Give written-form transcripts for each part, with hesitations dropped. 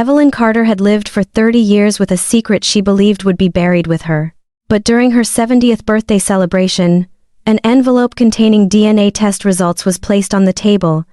Evelyn Carter had lived for 30 years with a secret she believed would be buried with her. But during her 70th birthday celebration, an envelope containing DNA test results was placed on the table,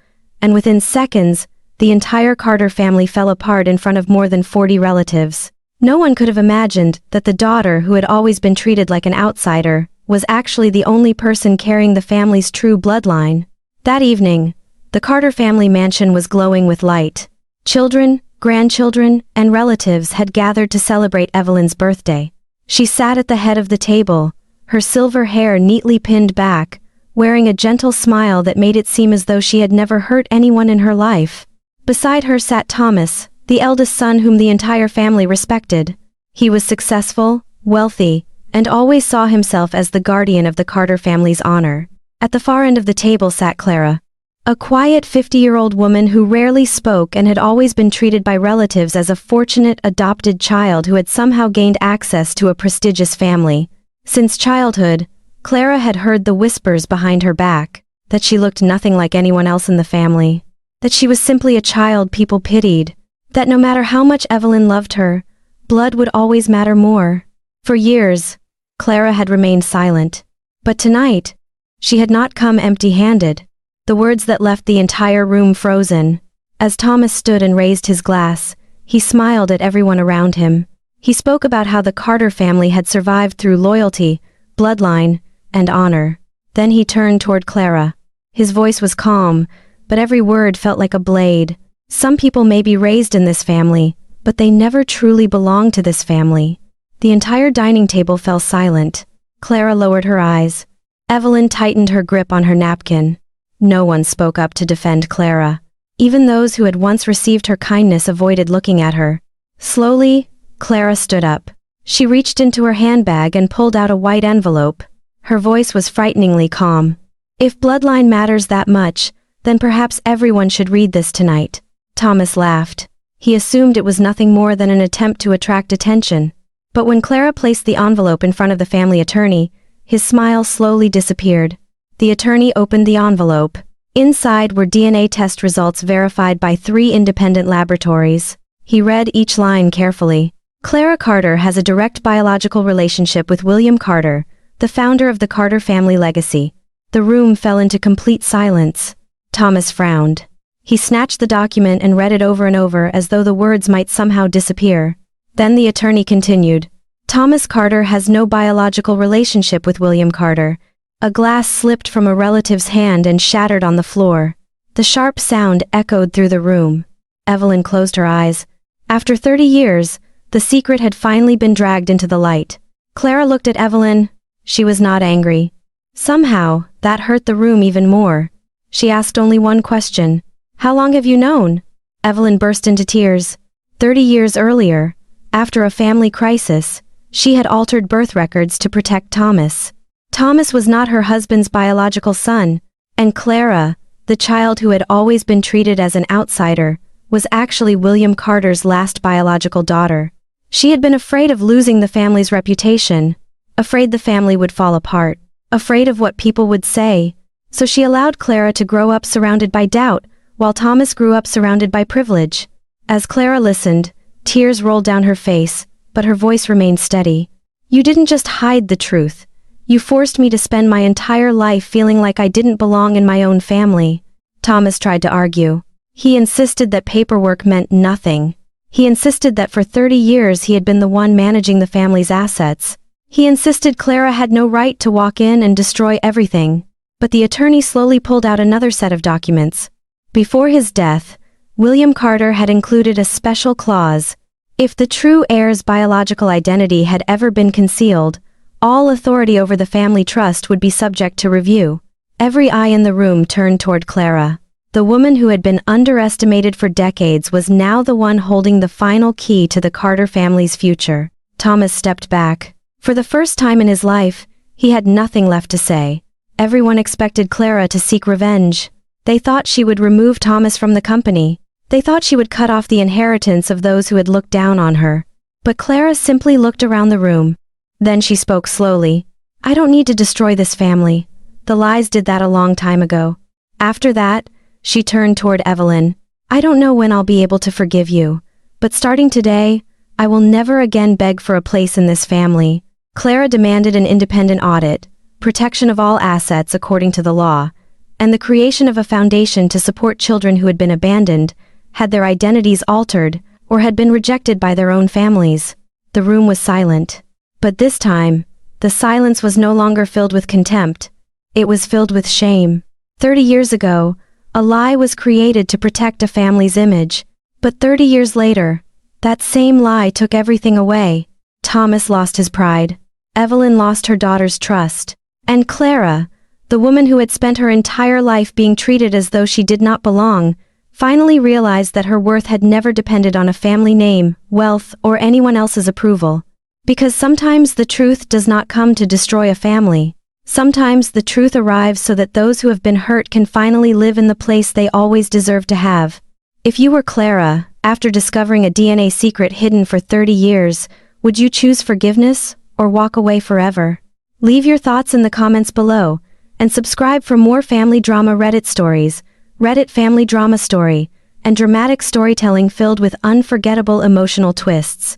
and within seconds, the entire Carter family fell apart in front of more than 40 relatives. No one could have imagined that the daughter, who had always been treated like an outsider, was actually the only person carrying the family's true bloodline. That evening, the Carter family mansion was glowing with light. Children, grandchildren, and relatives had gathered to celebrate Evelyn's birthday. She sat at the head of the table, her silver hair neatly pinned back, wearing a gentle smile that made it seem as though she had never hurt anyone in her life. Beside her sat Thomas, the eldest son whom the entire family respected. He was successful, wealthy, and always saw himself as the guardian of the Carter family's honor. At the far end of the table sat Clara, a quiet 50-year-old woman who rarely spoke and had always been treated by relatives as a fortunate adopted child who had somehow gained access to a prestigious family. Since childhood, Clara had heard the whispers behind her back, that she looked nothing like anyone else in the family, that she was simply a child people pitied, that no matter how much Evelyn loved her, blood would always matter more. For years, Clara had remained silent. But tonight, she had not come empty-handed. The words that left the entire room frozen. As Thomas stood and raised his glass, he smiled at everyone around him. He spoke about how the Carter family had survived through loyalty, bloodline, and honor. Then he turned toward Clara. His voice was calm, but every word felt like a blade. Some people may be raised in this family, but they never truly belong to this family. The entire dining table fell silent. Clara lowered her eyes. Evelyn tightened her grip on her napkin. No one spoke up to defend Clara. Even those who had once received her kindness avoided looking at her. Slowly, Clara stood up. She reached into her handbag and pulled out a white envelope. Her voice was frighteningly calm. If bloodline matters that much, then perhaps everyone should read this tonight. Thomas laughed. He assumed it was nothing more than an attempt to attract attention. But when Clara placed the envelope in front of the family attorney, his smile slowly disappeared. The attorney opened the envelope. Inside were DNA test results verified by 3 independent laboratories. He read each line carefully. Clara Carter has a direct biological relationship with William Carter, the founder of the Carter family legacy. The room fell into complete silence. Thomas frowned. He snatched the document and read it over and over as though the words might somehow disappear. Then the attorney continued. Thomas Carter has no biological relationship with William Carter. A glass slipped from a relative's hand and shattered on the floor. The sharp sound echoed through the room. Evelyn closed her eyes. After 30 years, the secret had finally been dragged into the light. Clara looked at Evelyn. She was not angry. Somehow, that hurt the room even more. She asked only one question. How long have you known? Evelyn burst into tears. 30 years earlier, after a family crisis, she had altered birth records to protect Thomas. Thomas was not her husband's biological son, and Clara, the child who had always been treated as an outsider, was actually William Carter's last biological daughter. She had been afraid of losing the family's reputation, afraid the family would fall apart, afraid of what people would say, so she allowed Clara to grow up surrounded by doubt, while Thomas grew up surrounded by privilege. As Clara listened, tears rolled down her face, but her voice remained steady. You didn't just hide the truth. You forced me to spend my entire life feeling like I didn't belong in my own family. Thomas tried to argue. He insisted that paperwork meant nothing. He insisted that for 30 years he had been the one managing the family's assets. He insisted Clara had no right to walk in and destroy everything. But the attorney slowly pulled out another set of documents. Before his death, William Carter had included a special clause. If the true heir's biological identity had ever been concealed, all authority over the family trust would be subject to review. Every eye in the room turned toward Clara. The woman who had been underestimated for decades was now the one holding the final key to the Carter family's future. Thomas stepped back. For the first time in his life, he had nothing left to say. Everyone expected Clara to seek revenge. They thought she would remove Thomas from the company. They thought she would cut off the inheritance of those who had looked down on her. But Clara simply looked around the room. Then she spoke slowly. I don't need to destroy this family. The lies did that a long time ago. After that, she turned toward Evelyn. I don't know when I'll be able to forgive you, But starting today, I will never again beg for a place in this family. Clara demanded an independent audit, protection of all assets according to the law, and the creation of a foundation to support children who had been abandoned, had their identities altered, or had been rejected by their own families. The room was silent. But this time, the silence was no longer filled with contempt. It was filled with shame. 30 years ago, a lie was created to protect a family's image. But 30 years later, that same lie took everything away. Thomas lost his pride. Evelyn lost her daughter's trust. And Clara, the woman who had spent her entire life being treated as though she did not belong, finally realized that her worth had never depended on a family name, wealth, or anyone else's approval. Because sometimes the truth does not come to destroy a family. Sometimes the truth arrives so that those who have been hurt can finally live in the place they always deserved to have. If you were Clara, after discovering a DNA secret hidden for 30 years, would you choose forgiveness or walk away forever? Leave your thoughts in the comments below, and subscribe for more family drama Reddit stories, Reddit family drama story, and dramatic storytelling filled with unforgettable emotional twists.